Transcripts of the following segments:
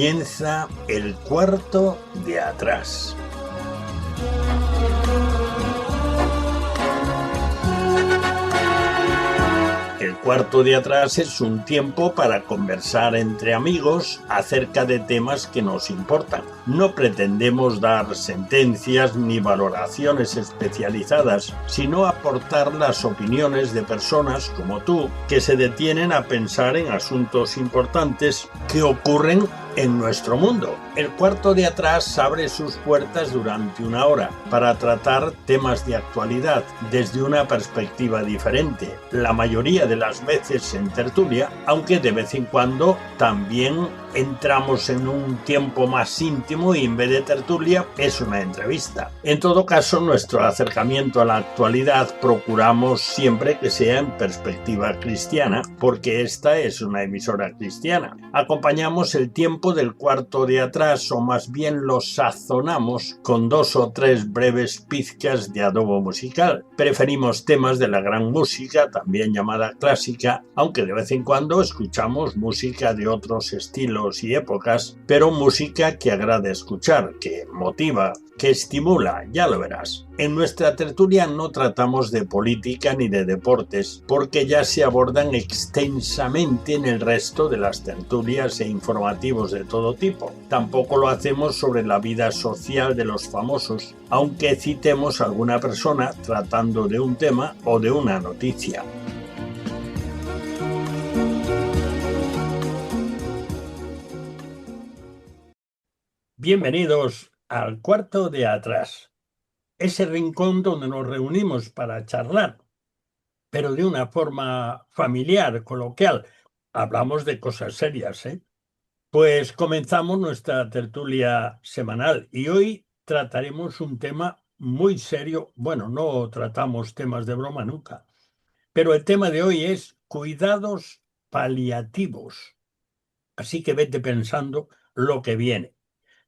Comienza el cuarto de atrás. El cuarto de atrás es un tiempo para conversar entre amigos acerca de temas que nos importan. No pretendemos dar sentencias ni valoraciones especializadas, sino aportar las opiniones de personas como tú que se detienen a pensar en asuntos importantes que ocurren en nuestro mundo. El cuarto de atrás abre sus puertas durante una hora para tratar temas de actualidad desde una perspectiva diferente, la mayoría de las veces en tertulia, aunque de vez en cuando también entramos en un tiempo más íntimo y en vez de tertulia es una entrevista. En todo caso, nuestro acercamiento a la actualidad procuramos siempre que sea en perspectiva cristiana, porque esta es una emisora cristiana. Acompañamos el tiempo del cuarto de atrás, o más bien lo sazonamos con 2 o 3 breves pizcas de adobo musical. Preferimos temas de la gran música, también llamada clásica, aunque de vez en cuando escuchamos música de otros estilos y épocas, pero música que agrada escuchar, que motiva, que estimula, ya lo verás. En nuestra tertulia no tratamos de política ni de deportes, porque ya se abordan extensamente en el resto de las tertulias e informativos de todo tipo. Tampoco lo hacemos sobre la vida social de los famosos, aunque citemos a alguna persona tratando de un tema o de una noticia. Bienvenidos al cuarto de atrás, ese rincón donde nos reunimos para charlar, pero de una forma familiar, coloquial. Hablamos de cosas serias, ¿eh? Pues comenzamos nuestra tertulia semanal y hoy trataremos un tema muy serio. Bueno, no tratamos temas de broma nunca, pero el tema de hoy es cuidados paliativos. Así que vete pensando lo que viene.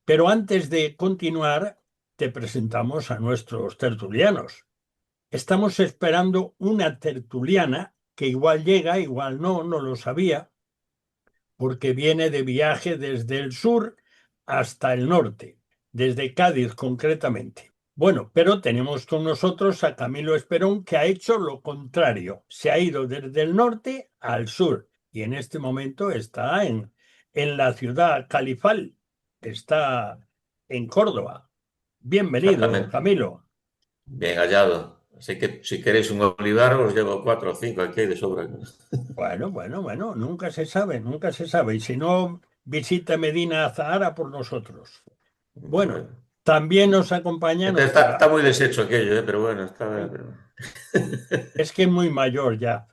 Pero antes de continuar, te presentamos a nuestros tertulianos. Estamos esperando una tertuliana que igual llega, igual no lo sabía, porque viene de viaje desde el sur hasta el norte, desde Cádiz concretamente. Bueno, pero tenemos con nosotros a Camilo Esperón, que ha hecho lo contrario. Se ha ido desde el norte al sur y en este momento está en la ciudad califal, está en Córdoba. Bienvenido, Exactamente. Camilo. Bien hallado. Así que si queréis un olivar, os llevo 4 o 5 aquí de sobra. Bueno, nunca se sabe, nunca se sabe. Y si no, visita Medina Azahara por nosotros. Bueno, Bueno. también nos acompaña Este está nuestra... muy deshecho aquello, pero bueno, está. Es que es muy mayor ya.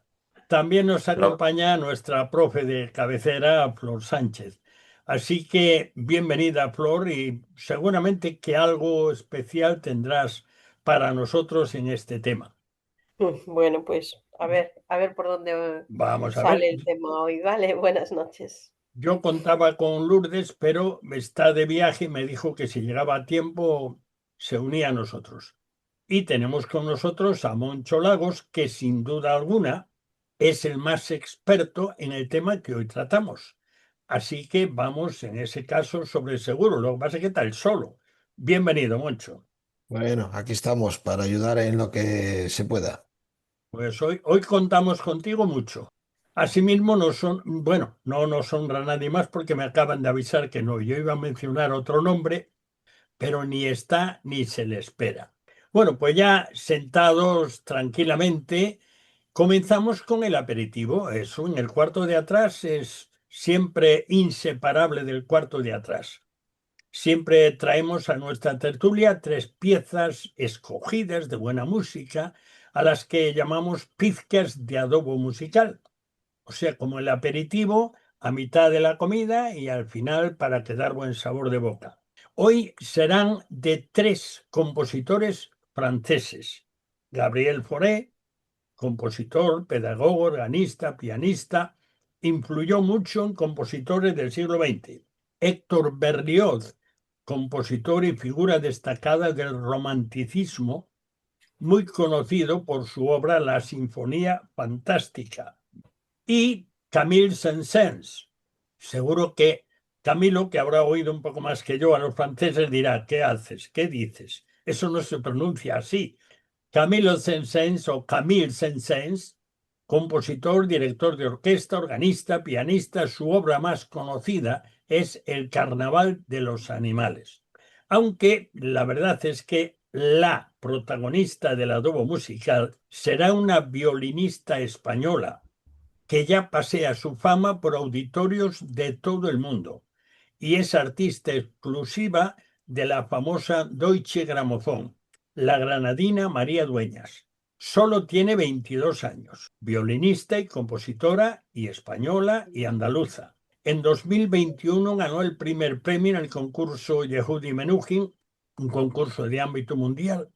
También nos Lo- acompaña nuestra profe de cabecera, Flor Sánchez. Así que bienvenida, Flor, y seguramente que algo especial tendrás para nosotros en este tema. Bueno, pues a ver por dónde Vamos a ver. sale el tema hoy. Vale, buenas noches. Yo contaba con Lourdes, pero está de viaje y me dijo que si llegaba a tiempo se unía a nosotros. Y tenemos con nosotros a Moncho Lagos, que sin duda alguna es el más experto en el tema que hoy tratamos. Así que vamos en ese caso sobre seguro. Lo que pasa es que está él solo. Bienvenido, Moncho. Bueno, aquí estamos para ayudar en lo que se pueda. Pues hoy contamos contigo mucho. Asimismo, no nos honra nadie más porque me acaban de avisar que no. Yo iba a mencionar otro nombre, pero ni está ni se le espera. Bueno, pues ya sentados tranquilamente, comenzamos con el aperitivo. Eso en el cuarto de atrás es siempre inseparable del cuarto de atrás. Siempre traemos a nuestra tertulia 3 piezas escogidas de buena música, a las que llamamos pizcas de adobo musical. O sea, como el aperitivo a mitad de la comida y al final para quedar buen sabor de boca. Hoy serán de 3 compositores franceses. Gabriel Fauré, compositor, pedagogo, organista, pianista, influyó mucho en compositores del siglo XX. Héctor Berlioz, compositor y figura destacada del romanticismo, muy conocido por su obra La Sinfonía Fantástica. Y Camille Saint-Saëns, seguro que Camilo, que habrá oído un poco más que yo a los franceses, dirá, ¿qué haces? ¿Qué dices? Eso no se pronuncia así. Camilo Saint-Saëns o Camille Saint-Saëns, compositor, director de orquesta, organista, pianista, su obra más conocida es El Carnaval de los Animales. Aunque la verdad es que la protagonista del adobo musical será una violinista española que ya pasea su fama por auditorios de todo el mundo y es artista exclusiva de la famosa Deutsche Grammophon, la granadina María Dueñas. Solo tiene 22 años, violinista y compositora y española y andaluza. En 2021 ganó el primer premio en el concurso Yehudi Menuhin, un concurso de ámbito mundial,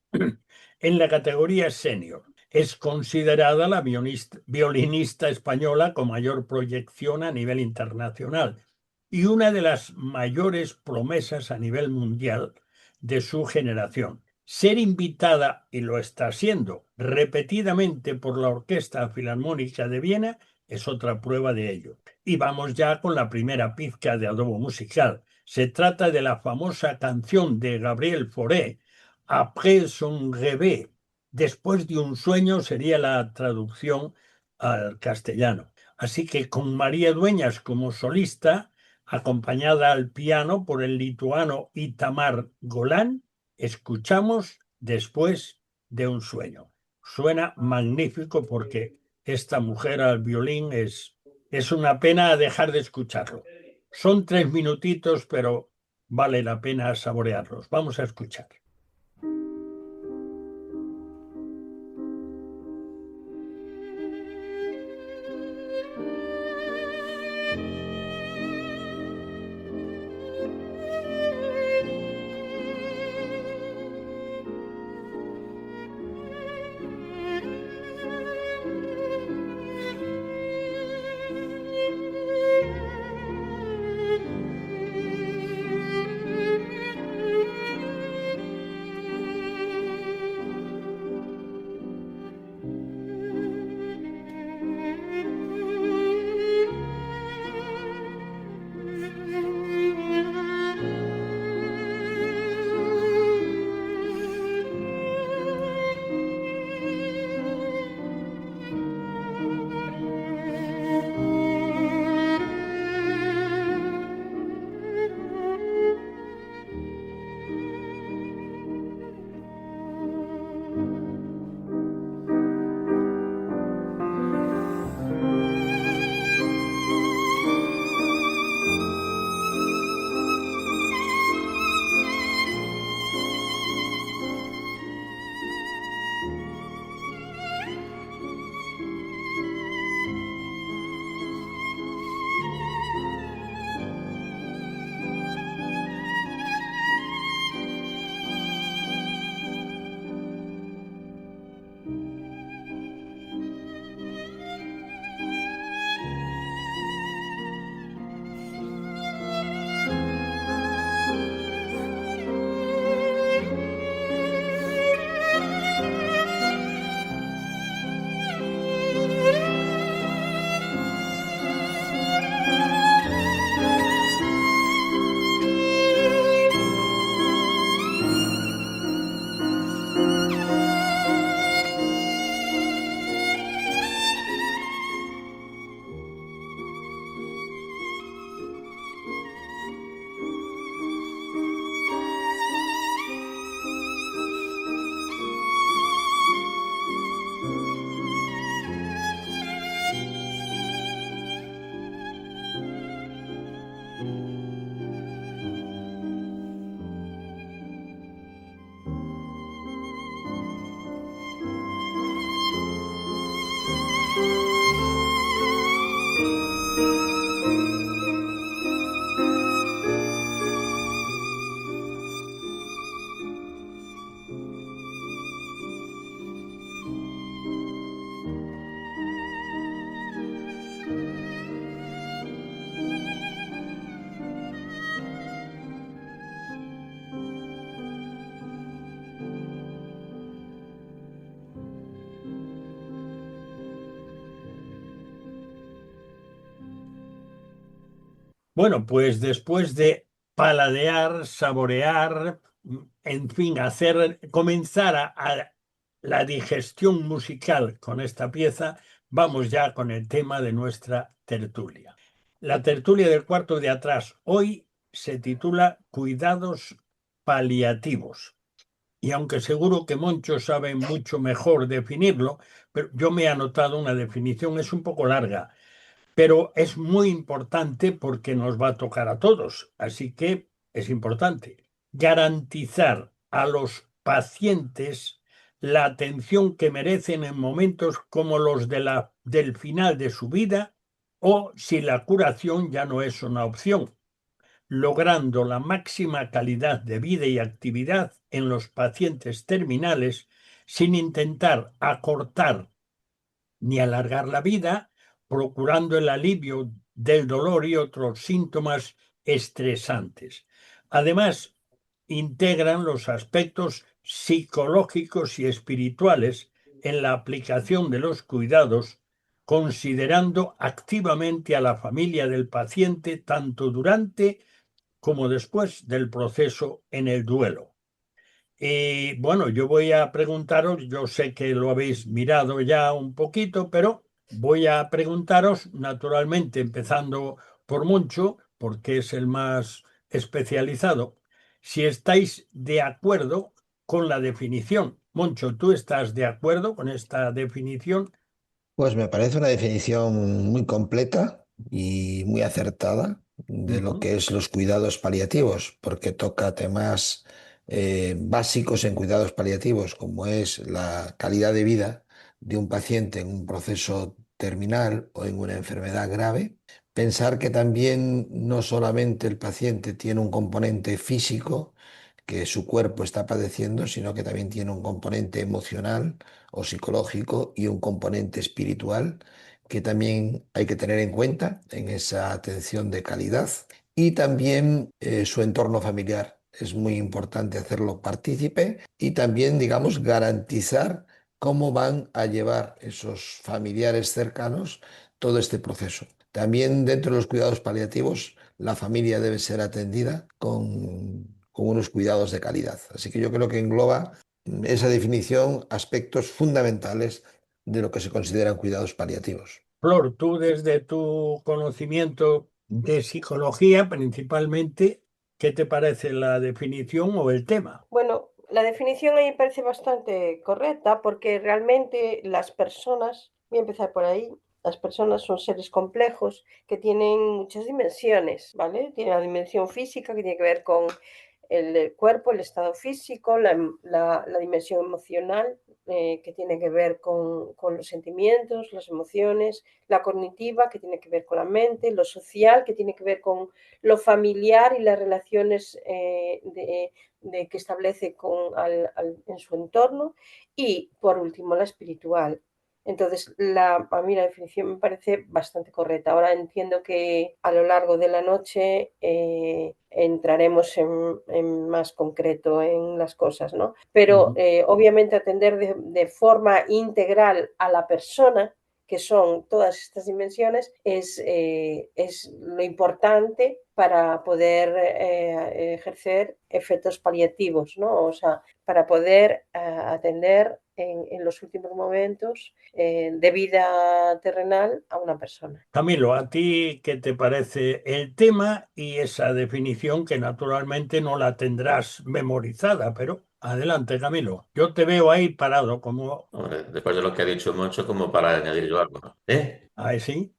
en la categoría senior. Es considerada la violinista española con mayor proyección a nivel internacional y una de las mayores promesas a nivel mundial de su generación. Ser invitada, y lo está siendo, repetidamente por la Orquesta Filarmónica de Viena es otra prueba de ello. Y vamos ya con la primera pizca de adobo musical. Se trata de la famosa canción de Gabriel Fauré, Après son rêve, después de un sueño sería la traducción al castellano. Así que con María Dueñas como solista, acompañada al piano por el lituano Itamar Golan, escuchamos Después de un sueño. Suena magnífico porque esta mujer al violín es una pena dejar de escucharlo. Son 3 minutitos, pero vale la pena saborearlos. Vamos a escuchar. Bueno, pues después de paladear, saborear, en fin, comenzar a la digestión musical con esta pieza, vamos ya con el tema de nuestra tertulia. La tertulia del cuarto de atrás hoy se titula Cuidados paliativos. Y aunque seguro que Moncho sabe mucho mejor definirlo, pero yo me he anotado una definición, es un poco larga, pero es muy importante porque nos va a tocar a todos. Así que es importante garantizar a los pacientes la atención que merecen en momentos como los del final de su vida o si la curación ya no es una opción, logrando la máxima calidad de vida y actividad en los pacientes terminales sin intentar acortar ni alargar la vida, procurando el alivio del dolor y otros síntomas estresantes. Además, integran los aspectos psicológicos y espirituales en la aplicación de los cuidados, considerando activamente a la familia del paciente tanto durante como después del proceso en el duelo. Y bueno, yo voy a preguntaros, yo sé que lo habéis mirado ya un poquito, pero voy a preguntaros, naturalmente, empezando por Moncho, porque es el más especializado, si estáis de acuerdo con la definición. Moncho, ¿tú estás de acuerdo con esta definición? Pues me parece una definición muy completa y muy acertada de lo Ujú. que es los cuidados paliativos, porque toca temas básicos en cuidados paliativos, como es la calidad de vida de un paciente en un proceso terminal o en una enfermedad grave. Pensar que también no solamente el paciente tiene un componente físico que su cuerpo está padeciendo, sino que también tiene un componente emocional o psicológico y un componente espiritual que también hay que tener en cuenta en esa atención de calidad. Y también su entorno familiar. Es muy importante hacerlo partícipe y también, digamos, garantizar cómo van a llevar esos familiares cercanos todo este proceso. También dentro de los cuidados paliativos, la familia debe ser atendida con unos cuidados de calidad. Así que yo creo que engloba esa definición aspectos fundamentales de lo que se consideran cuidados paliativos. Flor, tú desde tu conocimiento de psicología principalmente, ¿qué te parece la definición o el tema? Bueno, la definición a mí me parece bastante correcta porque realmente las personas, voy a empezar por ahí, las personas son seres complejos que tienen muchas dimensiones, ¿vale? Tiene la dimensión física que tiene que ver con el cuerpo, el estado físico, la dimensión emocional que tiene que ver con los sentimientos, las emociones, la cognitiva que tiene que ver con la mente, lo social que tiene que ver con lo familiar y las relaciones que establece en su entorno y por último la espiritual. Entonces, a mí la definición me parece bastante correcta. Ahora entiendo que a lo largo de la noche entraremos en más concreto en las cosas, ¿no? Pero Ujú. obviamente atender de forma integral a la persona, que son todas estas dimensiones, es lo importante para poder ejercer efectos paliativos, ¿no? O sea, para poder atender en los últimos momentos de vida terrenal a una persona. Camilo, ¿a ti qué te parece el tema y esa definición que naturalmente no la tendrás memorizada? Pero adelante, Camilo. Yo te veo ahí parado como... Hombre, después de lo que ha dicho Moncho, como para añadir yo algo, ¿no? ¿Eh? Ahí sí.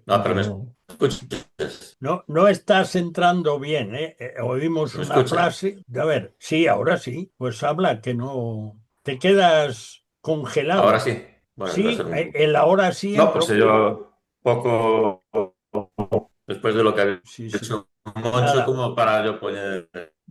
No, pero me No. escuchas. No, no estás entrando bien, ¿eh? Oímos ¿Me una escuchas? frase. A ver, sí, ahora sí. Pues habla que no... Te quedas Ahora congelado. sí. Bueno, debe Sí, ser un... el ahora sí No, pues entró. yo poco después de lo que ha Sí, sí. dicho Moncho, Nada. como para yo poner...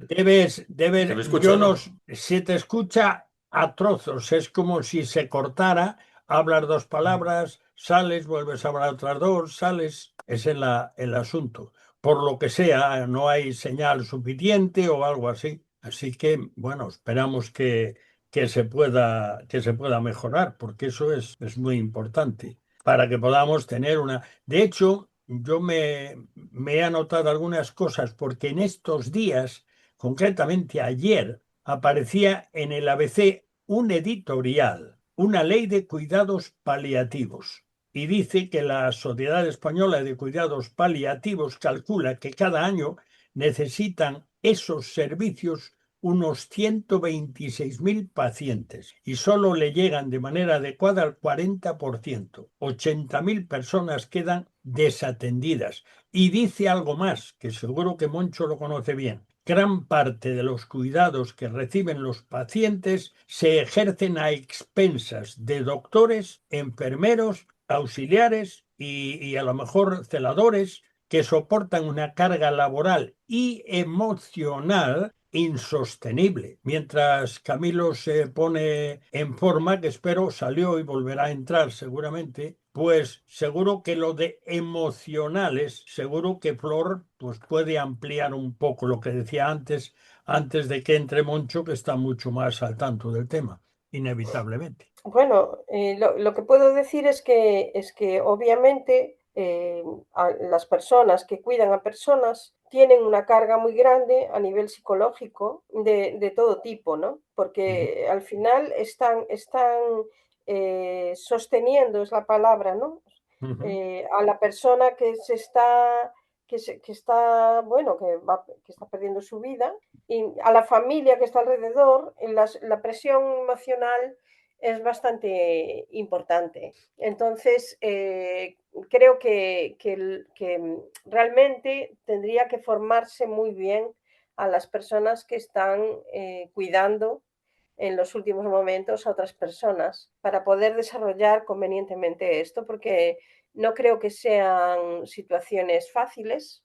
Se me escucha Yo o no, no? se te escucha a trozos, es como si se cortara, hablas dos palabras, sales, vuelves a hablar otras dos, sales, ese es el asunto. Por lo que sea, no hay señal suficiente o algo así. Así que, bueno, esperamos que se pueda mejorar, porque eso es muy importante para que podamos tener una... De hecho, yo me he anotado algunas cosas porque en estos días, concretamente ayer, aparecía en el ABC un editorial, una ley de cuidados paliativos. Y dice que la Sociedad Española de Cuidados Paliativos calcula que cada año necesitan esos servicios unos 126.000 pacientes y solo le llegan de manera adecuada al 40%. 80.000 personas quedan desatendidas. Y dice algo más, que seguro que Moncho lo conoce bien. Gran parte de los cuidados que reciben los pacientes se ejercen a expensas de doctores, enfermeros, auxiliares y a lo mejor celadores que soportan una carga laboral y emocional insostenible. Mientras Camilo se pone en forma, que espero salió y volverá a entrar seguramente, pues seguro que lo de emocionales, seguro que Flor pues puede ampliar un poco lo que decía antes de que entre Moncho, que está mucho más al tanto del tema, inevitablemente. Bueno, lo que puedo decir es que obviamente las personas que cuidan a personas tienen una carga muy grande a nivel psicológico de todo tipo, ¿no? Ujú, Porque al final están sosteniendo, es la palabra, ¿no? ujú. A la persona que se está, que está, bueno, que está perdiendo su vida y a la familia que está alrededor, la presión emocional es bastante importante. Entonces, creo que realmente tendría que formarse muy bien a las personas que están cuidando en los últimos momentos a otras personas para poder desarrollar convenientemente esto, porque no creo que sean situaciones fáciles.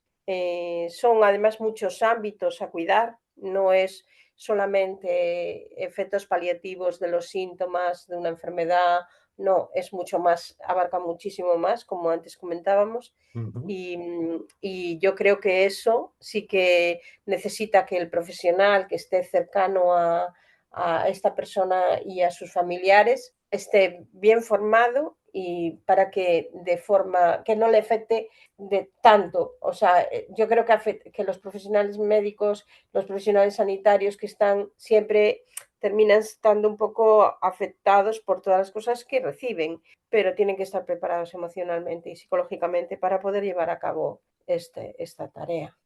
Son además muchos ámbitos a cuidar, no es solamente efectos paliativos de los síntomas de una enfermedad, no, es mucho más, abarca muchísimo más, como antes comentábamos. Ujú. Y yo creo que eso sí que necesita que el profesional que esté cercano a esta persona y a sus familiares esté bien formado y para que de forma que no le afecte de tanto. O sea, yo creo que los profesionales médicos, los profesionales sanitarios que están siempre terminan estando un poco afectados por todas las cosas que reciben, pero tienen que estar preparados emocionalmente y psicológicamente para poder llevar a cabo esta tarea.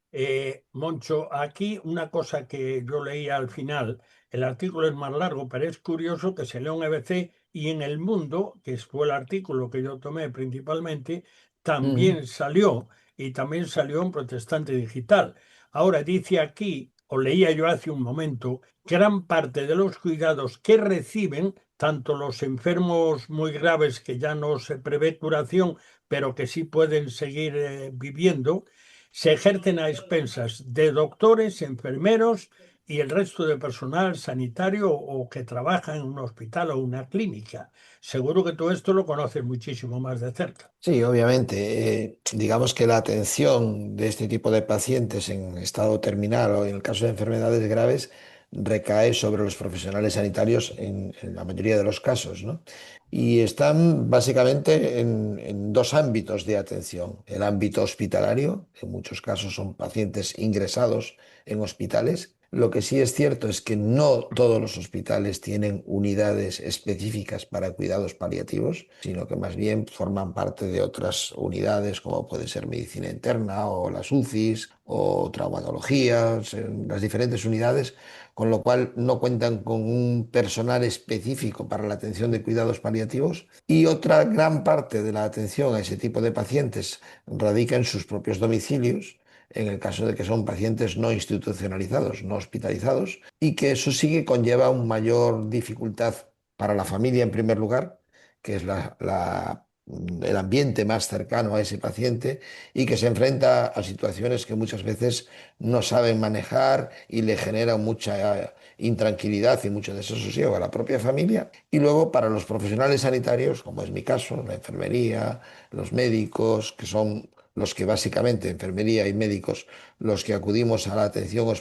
Moncho, aquí una cosa que yo leía al final, el artículo es más largo, pero es curioso que se lea un EBC y en El Mundo, que fue el artículo que yo tomé principalmente, Ujú. también salió y también salió en Protestante Digital. Ahora dice aquí, o leía yo hace un momento, gran parte de los cuidados que reciben, tanto los enfermos muy graves que ya no se prevé curación, pero que sí pueden seguir viviendo, se ejercen a expensas de doctores, enfermeros y el resto de personal sanitario o que trabaja en un hospital o una clínica. Seguro que todo esto lo conoces muchísimo más de cerca. Sí, obviamente. Digamos que la atención de este tipo de pacientes en estado terminal o en el caso de enfermedades graves recae sobre los profesionales sanitarios en la mayoría de los casos, ¿no? Y están básicamente en dos ámbitos de atención. El ámbito hospitalario, en muchos casos son pacientes ingresados en hospitales. Lo que sí es cierto es que no todos los hospitales tienen unidades específicas para cuidados paliativos, sino que más bien forman parte de otras unidades como puede ser medicina interna o las UCIs o traumatología, las diferentes unidades, con lo cual no cuentan con un personal específico para la atención de cuidados paliativos. Y otra gran parte de la atención a ese tipo de pacientes radica en sus propios domicilios, en el caso de que son pacientes no institucionalizados, no hospitalizados, y que eso sí que conlleva una mayor dificultad para la familia en primer lugar, que es el ambiente más cercano a ese paciente y que se enfrenta a situaciones que muchas veces no saben manejar y le generan mucha intranquilidad y mucho desasosiego a la propia familia. Y luego para los profesionales sanitarios, como es mi caso, la enfermería, los médicos, que son los que básicamente, enfermería y médicos, los que acudimos a la atención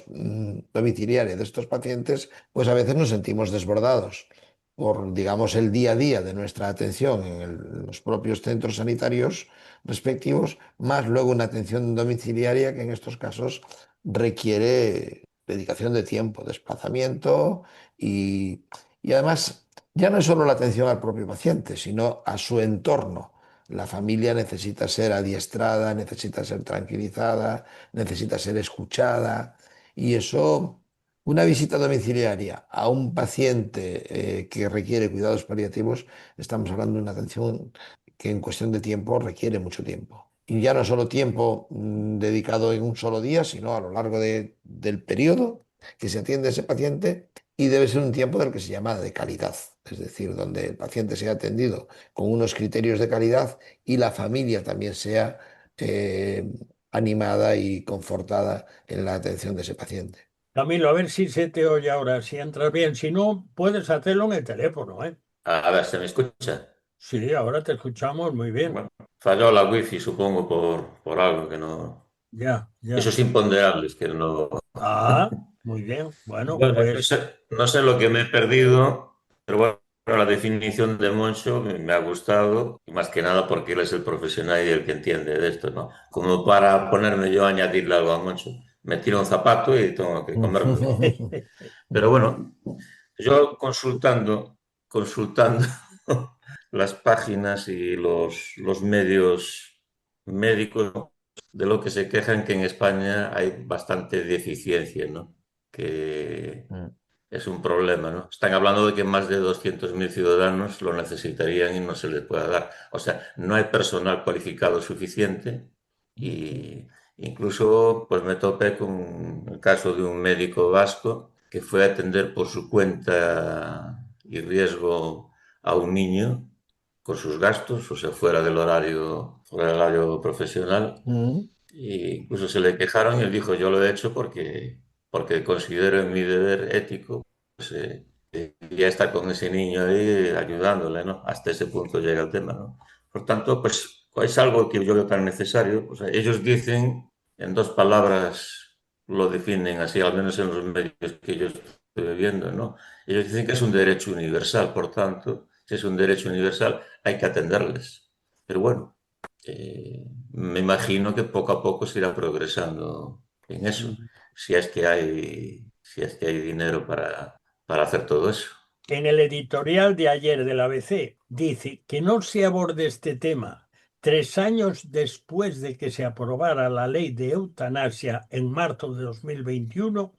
domiciliaria de estos pacientes, pues a veces nos sentimos desbordados por, digamos, el día a día de nuestra atención en los propios centros sanitarios respectivos, más luego una atención domiciliaria que en estos casos requiere dedicación de tiempo, desplazamiento y, y además ya no es solo la atención al propio paciente, sino a su entorno. La familia necesita ser adiestrada, necesita ser tranquilizada, necesita ser escuchada y eso, una visita domiciliaria a un paciente que requiere cuidados paliativos, estamos hablando de una atención que en cuestión de tiempo requiere mucho tiempo. Y ya no solo tiempo dedicado en un solo día, sino a lo largo del periodo que se atiende a ese paciente y debe ser un tiempo del que se llama de calidad, es decir, donde el paciente sea atendido con unos criterios de calidad y la familia también sea eh, animada y confortada en la atención de ese paciente. Camilo, a ver si se te oye ahora, si entras bien. Si no, puedes hacerlo en el teléfono, ¿eh? A ver, ¿se me escucha? Sí, ahora te escuchamos muy bien. Bueno, falló la wifi, supongo, por algo que no... Ya, ya. Esos imponderables que no... Ah, muy bien. Bueno, Bueno, pues no sé lo que me he perdido, pero bueno, la definición de Moncho me ha gustado, y más que nada porque él es el profesional y el que entiende de esto, ¿no? Como para ponerme yo a añadirle algo a Moncho. Me tiro un zapato y tengo que comérmelo. Pero bueno, yo consultando las páginas y los medios médicos, de lo que se quejan que en España hay bastante deficiencia, ¿no? Que es un problema, ¿no? Están hablando de que más de 200.000 ciudadanos lo necesitarían y no se les pueda dar. O sea, no hay personal cualificado suficiente y incluso pues me topé con el caso de un médico vasco que fue a atender por su cuenta y riesgo a un niño con sus gastos, o sea, fuera del horario profesional. E incluso se le quejaron y él dijo, yo lo he hecho porque considero en mi deber ético pues, ya estar con ese niño ahí ayudándole, ¿no? Hasta ese punto llega el tema, ¿no? Por tanto, pues es algo que yo veo tan necesario. O sea, ellos dicen, en dos palabras lo definen así, al menos en los medios que yo estoy viendo, ¿no? Ellos dicen que es un derecho universal, por tanto, si es un derecho universal, hay que atenderles. Pero bueno, me imagino que poco a poco se irá progresando en eso, si es que hay dinero para hacer todo eso. en el editorial de ayer del ABC dice que no se aborde este tema 3 años después de que se aprobara la ley de eutanasia en marzo de 2021,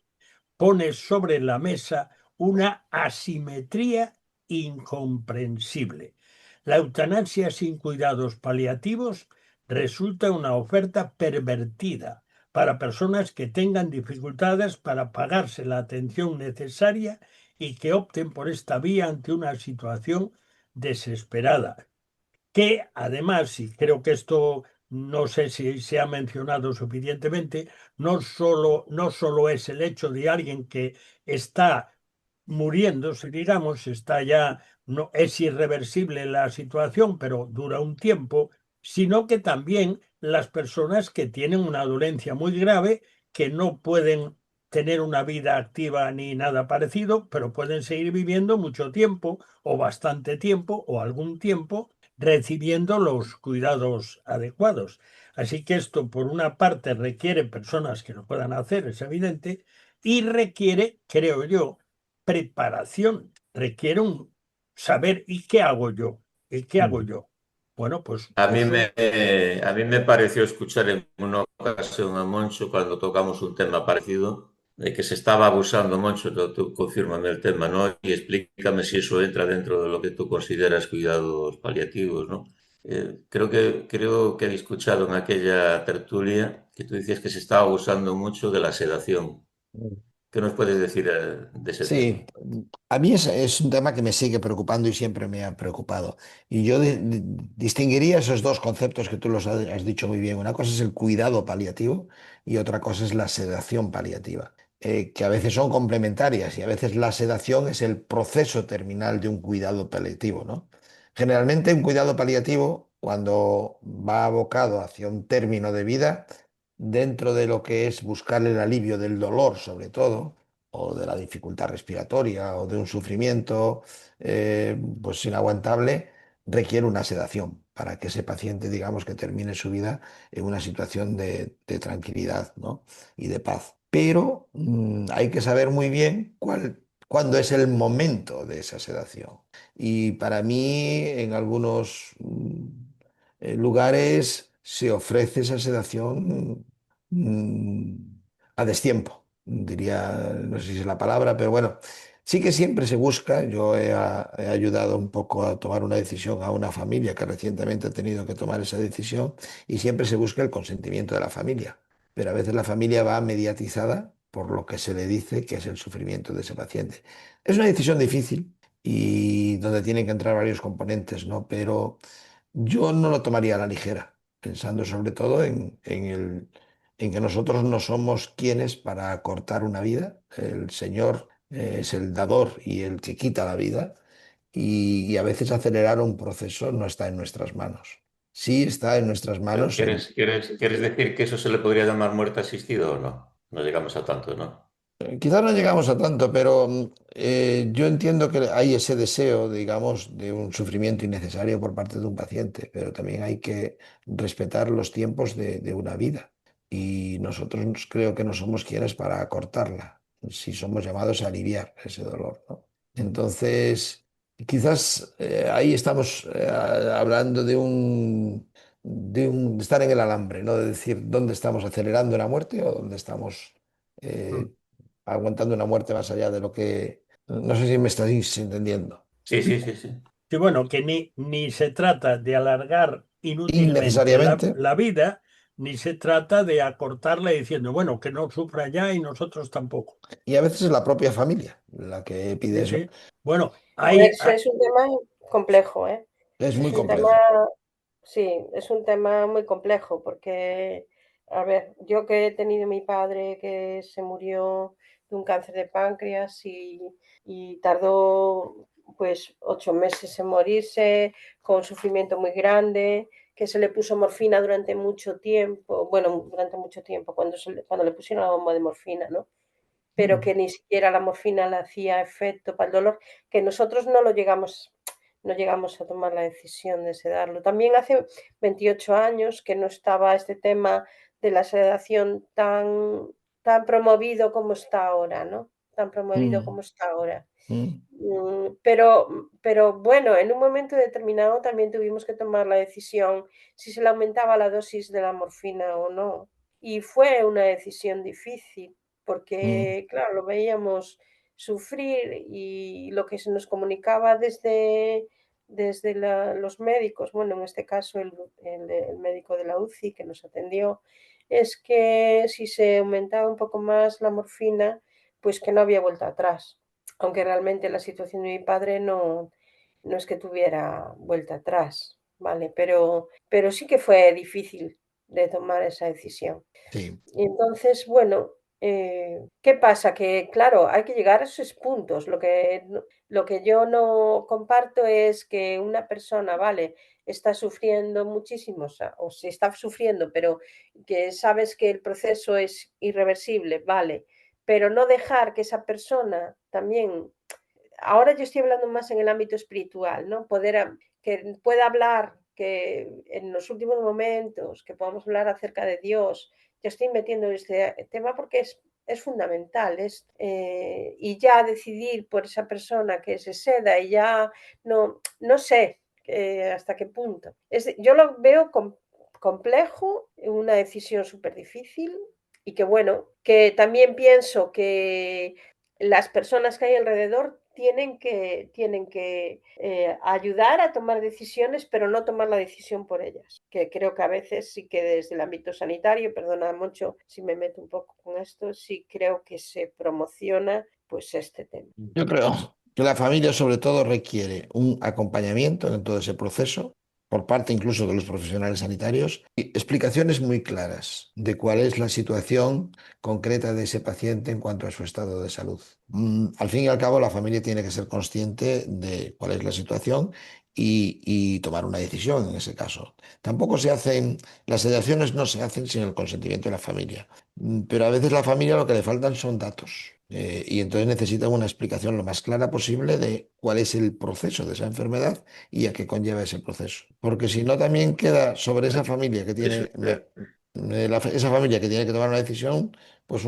pone sobre la mesa una asimetría incomprensible. La eutanasia sin cuidados paliativos resulta una oferta pervertida para personas que tengan dificultades para pagarse la atención necesaria y que opten por esta vía ante una situación desesperada. Que además, y creo que esto no sé si se ha mencionado suficientemente, no solo es el hecho de alguien que está muriéndose, digamos, está ya, no es irreversible la situación, pero dura un tiempo, sino que también las personas que tienen una dolencia muy grave, que no pueden tener una vida activa ni nada parecido, pero pueden seguir viviendo mucho tiempo o bastante tiempo o algún tiempo recibiendo los cuidados adecuados. Así que esto, por una parte, requiere personas que lo puedan hacer, es evidente, y requiere, creo yo, preparación, requiere un saber, ¿y qué hago yo? ¿Y qué hago yo? Bueno, pues eso. A mí me pareció escuchar en una ocasión a Moncho cuando tocamos un tema parecido, de que se estaba abusando, Moncho, tú confírmame el tema, ¿no? Y explícame si eso entra dentro de lo que tú consideras cuidados paliativos, ¿no? Creo que he escuchado en aquella tertulia que tú decías que se estaba abusando mucho de la sedación. ¿Qué nos puedes decir de ese tema? Sí, a mí es un tema que me sigue preocupando y siempre me ha preocupado. Y yo distinguiría esos dos conceptos que tú los has dicho muy bien. Una cosa es el cuidado paliativo y otra cosa es la sedación paliativa, que a veces son complementarias y a veces la sedación es el proceso terminal de un cuidado paliativo, ¿no? Generalmente un cuidado paliativo, cuando va abocado hacia un término de vida, dentro de lo que es buscar el alivio del dolor, sobre todo, o de la dificultad respiratoria o de un sufrimiento pues inaguantable, requiere una sedación para que ese paciente, digamos, que termine su vida en una situación de tranquilidad, ¿no? y de paz. Pero hay que saber muy bien cuándo es el momento de esa sedación. Y para mí, en algunos lugares se ofrece esa sedación mm, a destiempo, diría, no sé si es la palabra, pero bueno, sí que siempre se busca. Yo he ayudado un poco a tomar una decisión a una familia que recientemente ha tenido que tomar esa decisión, y siempre se busca el consentimiento de la familia, pero a veces la familia va mediatizada por lo que se le dice que es el sufrimiento de ese paciente. Es una decisión difícil y donde tienen que entrar varios componentes, ¿no? Pero yo no lo tomaría a la ligera, pensando sobre todo en que nosotros no somos quienes para cortar una vida. El Señor es el dador y el que quita la vida, y a veces acelerar un proceso no está en nuestras manos. Sí está en nuestras Pero manos el. ¿quieres decir que eso se le podría llamar muerte asistida o no? No llegamos a tanto, ¿no? Quizás no llegamos a tanto, pero yo entiendo que hay ese deseo, digamos, de un sufrimiento innecesario por parte de un paciente, pero también hay que respetar los tiempos de una vida. Y nosotros creo que no somos quienes para acortarla, si somos llamados a aliviar ese dolor, ¿no? Entonces, quizás ahí estamos hablando de estar en el alambre, ¿no? De decir dónde estamos acelerando la muerte o dónde estamos Mm. eh, aguantando una muerte más allá de lo que. No sé si me estáis entendiendo. Sí, sí, sí, sí. Sí, bueno, que ni se trata de alargar inútilmente Innecesariamente. la vida, ni se trata de acortarla diciendo, bueno, que no sufra ya y nosotros tampoco. Y a veces es la propia familia la que pide Sí, eso. sí. Bueno, A ver, hay, eso es un tema complejo, ¿eh? Es muy Es un tema, complejo. sí, es un tema muy complejo porque, a ver, yo que he tenido mi padre que se murió de un cáncer de páncreas y tardó pues 8 meses en morirse, con sufrimiento muy grande, que se le puso morfina durante mucho tiempo, bueno, durante mucho tiempo, cuando le pusieron la bomba de morfina, ¿no? Pero que ni siquiera la morfina le hacía efecto para el dolor, que nosotros no llegamos a tomar la decisión de sedarlo. También hace 28 años que no estaba este tema de la sedación tan promovido como está ahora, ¿no? Tan promovido Mm, como está ahora. mm, Pero bueno, en un momento determinado también tuvimos que tomar la decisión si se le aumentaba la dosis de la morfina o no. Y fue una decisión difícil, mm, porque claro, lo veíamos sufrir y lo que se nos comunicaba desde los médicos, bueno, en este caso el médico de la UCI que nos atendió, es que si se aumentaba un poco más la morfina, pues que no había vuelta atrás, aunque realmente la situación de mi padre no es que tuviera vuelta atrás, ¿vale? Pero sí que fue difícil de tomar esa decisión. sí. Y entonces, bueno, ¿qué pasa? Que claro, hay que llegar a esos puntos. Lo que yo no comparto es que una persona, vale, está sufriendo muchísimo, o se está sufriendo, pero que sabes que el proceso es irreversible, vale, pero no dejar que esa persona también, ahora yo estoy hablando más en el ámbito espiritual, ¿no? Que pueda hablar, que en los últimos momentos, que podamos hablar acerca de Dios. Yo estoy metiendo en este tema porque es fundamental, y ya decidir por esa persona que se seda y ya no sé hasta qué punto. Yo lo veo complejo, una decisión súper difícil y que bueno, que también pienso que las personas que hay alrededor tienen que ayudar a tomar decisiones, pero no tomar la decisión por ellas. Que creo que a veces sí que desde el ámbito sanitario, perdona mucho si me meto un poco con esto, sí creo que se promociona pues este tema. Yo creo que la familia sobre todo requiere un acompañamiento en todo ese proceso, por parte incluso de los profesionales sanitarios, y explicaciones muy claras de cuál es la situación concreta de ese paciente en cuanto a su estado de salud. Al fin y al cabo, la familia tiene que ser consciente de cuál es la situación y tomar una decisión en ese caso. Tampoco se hacen, las sedaciones no se hacen sin el consentimiento de la familia. Pero a veces la familia lo que le faltan son datos. Y entonces necesitan una explicación lo más clara posible de cuál es el proceso de esa enfermedad y a qué conlleva ese proceso. Porque si no, también queda sobre esa familia que Eso tiene, ya. esa familia que tiene que tomar una decisión, pues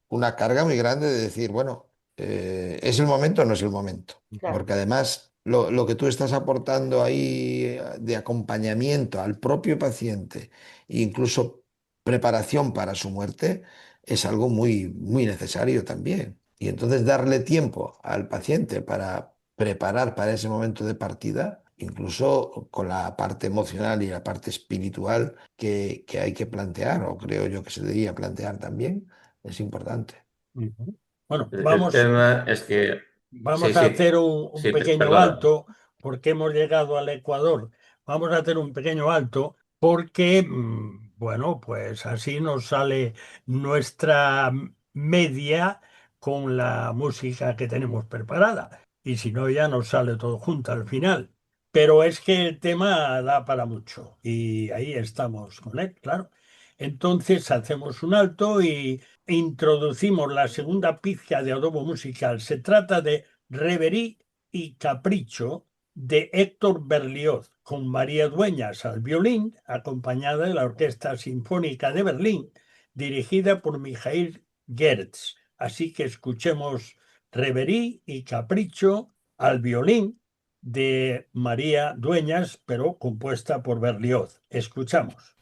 una carga muy grande de decir, bueno, ¿es el momento o no es el momento? Claro, Porque además lo que tú estás aportando ahí de acompañamiento al propio paciente, e incluso preparación para su muerte, es algo muy, muy necesario también. Y entonces darle tiempo al paciente para preparar para ese momento de partida, incluso con la parte emocional y la parte espiritual que hay que plantear, o creo yo que se debería plantear también, es importante. Ujú. Bueno, El tema es que, sí, vamos a sí, hacer un sí, pequeño perdona. alto porque hemos llegado al Ecuador. Vamos a hacer un pequeño alto porque, bueno, pues así nos sale nuestra media con la música que tenemos preparada. Y si no, ya nos sale todo junto al final. Pero es que el tema da para mucho y ahí estamos con él, claro. Entonces hacemos un alto y introducimos la segunda pizca de adobo musical. Se trata de Reverie y Capricho de Héctor Berlioz, con María Dueñas al violín, acompañada de la Orquesta Sinfónica de Berlín, dirigida por Mikhail Gertz. Así que escuchemos Reverie y Capricho al violín de María Dueñas, pero compuesta por Berlioz. Escuchamos.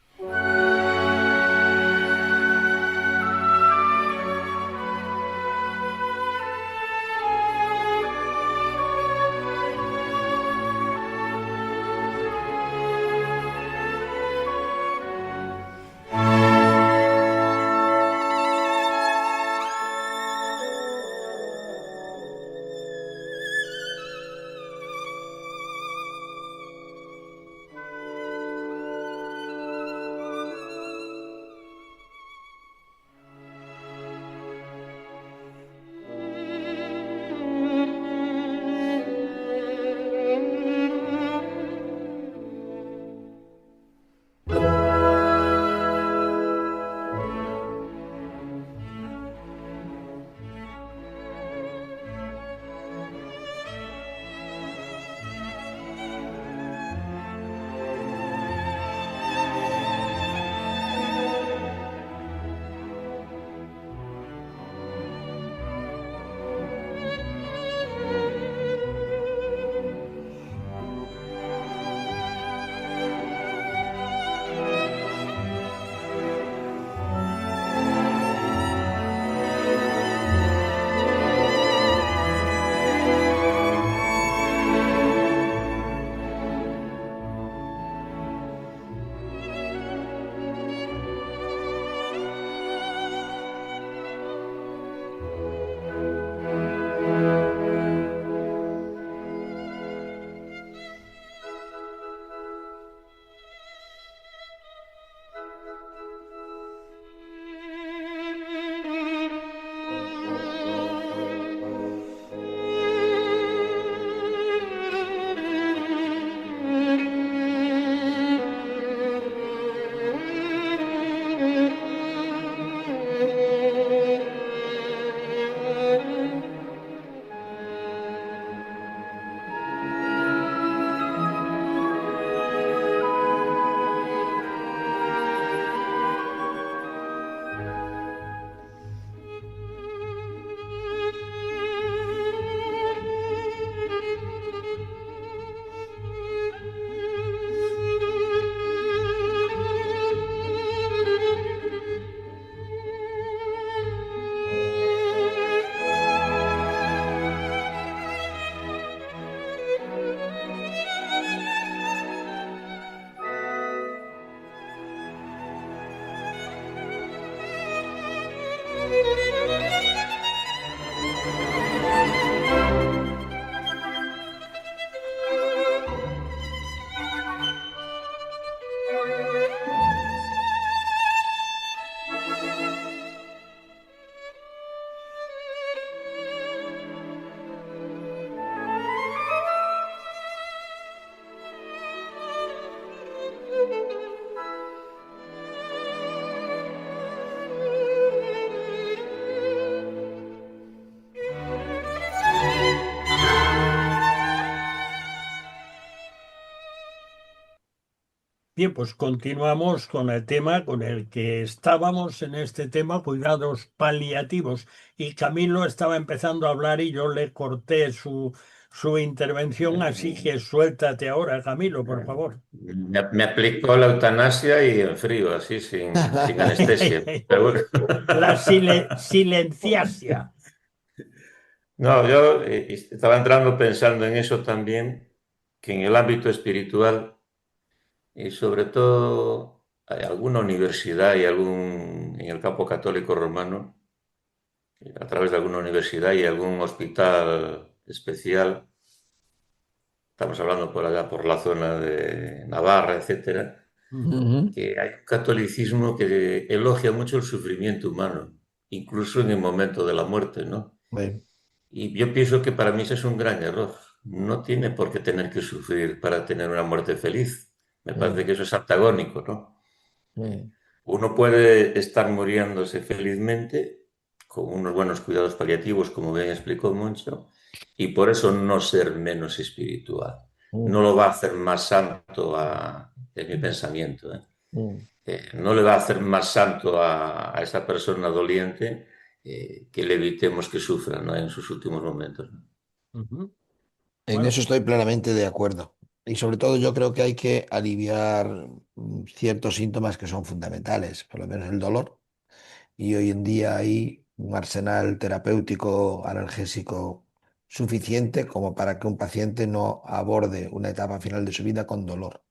Bien, pues continuamos con el tema con el que estábamos en este tema, cuidados paliativos. Y Camilo estaba empezando a hablar y yo le corté su intervención, así que suéltate ahora, Camilo, por favor. Me aplicó la eutanasia y en frío, así, sin anestesia. Pero bueno. La silenciasia. No, yo estaba entrando pensando en eso también, que en el ámbito espiritual y sobre todo hay alguna universidad y en el campo católico romano, a través de alguna universidad y algún hospital especial, estamos hablando por allá, por la zona de Navarra, etcétera, Ujú, Ujú. que hay un catolicismo que elogia mucho el sufrimiento humano, incluso en el momento de la muerte, ¿no? Bueno, Y yo pienso que para mí ese es un gran error. No tiene por qué tener que sufrir para tener una muerte feliz. Me parece mm, que eso es antagónico, ¿no? mm, Uno puede estar muriéndose felizmente con unos buenos cuidados paliativos, como bien explicó Moncho, y por eso no ser menos espiritual. No mm, lo va a hacer más santo en mi pensamiento, ¿eh? mm. No le va a hacer más santo a esa persona doliente que le evitemos que sufra, ¿no? En sus últimos momentos, ¿no? ujú. En Bueno, eso estoy plenamente de acuerdo. Y sobre todo yo creo que hay que aliviar ciertos síntomas que son fundamentales, por lo menos el dolor. Y hoy en día hay un arsenal terapéutico analgésico suficiente como para que un paciente no aborde una etapa final de su vida con dolor.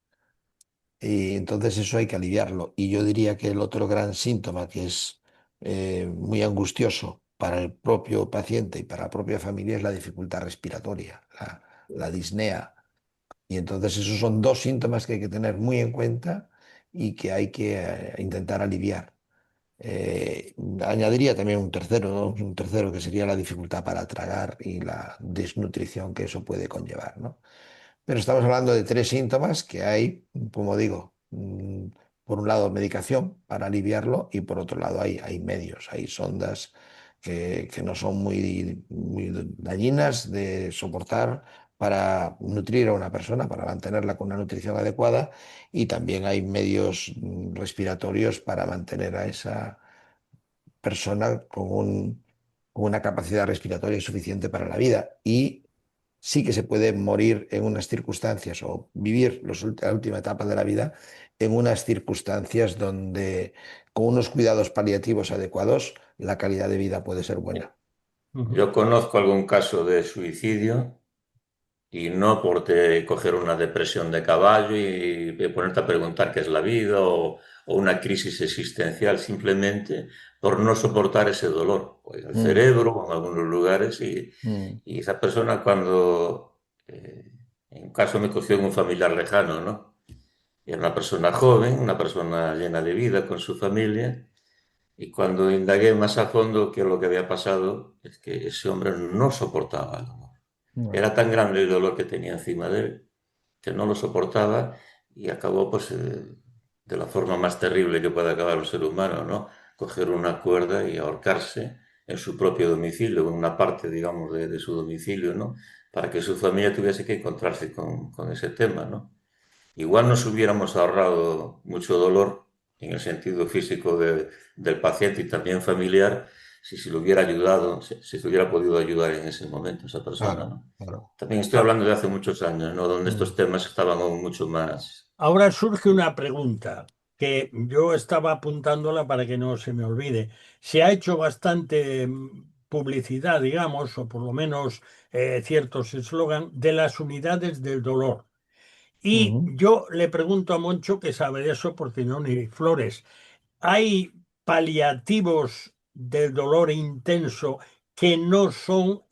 Y entonces eso hay que aliviarlo. Y yo diría que el otro gran síntoma que es muy angustioso para el propio paciente y para la propia familia es la dificultad respiratoria, la disnea. Y entonces esos son dos síntomas que hay que tener muy en cuenta y que hay que intentar aliviar. Añadiría también un tercero, ¿no? Un tercero que sería la dificultad para tragar y la desnutrición que eso puede conllevar, ¿no? Pero estamos hablando de tres síntomas que hay, como digo, por un lado medicación para aliviarlo y por otro lado hay medios, hay sondas que no son muy dañinas de soportar para nutrir a una persona, para mantenerla con una nutrición adecuada y también hay medios respiratorios para mantener a esa persona con una capacidad respiratoria suficiente para la vida. Y sí que se puede morir en unas circunstancias o vivir la última etapa de la vida en unas circunstancias donde con unos cuidados paliativos adecuados la calidad de vida puede ser buena. ujú. Yo conozco algún caso de suicidio y no por coger una depresión de caballo y ponerte a preguntar qué es la vida o una crisis existencial, simplemente por no soportar ese dolor, o en el Mm, cerebro o en algunos lugares. mm, Y esa persona cuando, en un caso me cogió en un familiar lejano, ¿no? Era una persona joven, una persona llena de vida con su familia. Y cuando indagué más a fondo qué es lo que había pasado, es que ese hombre no soportaba el dolor. no, Era tan grande el dolor que tenía encima de él que no lo soportaba y acabó pues de la forma más terrible que puede acabar un ser humano, ¿no? Coger una cuerda y ahorcarse en su propio domicilio, en una parte, digamos, de su domicilio, ¿no? Para que su familia tuviese que encontrarse con ese tema, ¿no? Igual nos hubiéramos ahorrado mucho dolor en el sentido físico del paciente y también familiar si se le hubiera ayudado, si se hubiera podido ayudar en ese momento a esa persona, claro, ¿no? claro. También estoy hablando de hace muchos años, ¿no? Donde estos Mm, temas estaban aún mucho más. Ahora surge una pregunta que yo estaba apuntándola para que no se me olvide. Se ha hecho bastante publicidad, digamos, o por lo menos ciertos eslogan de las unidades del dolor. Y ujú. yo le pregunto a Moncho que sabe de eso porque no ni flores. ¿Hay paliativos del dolor intenso que no son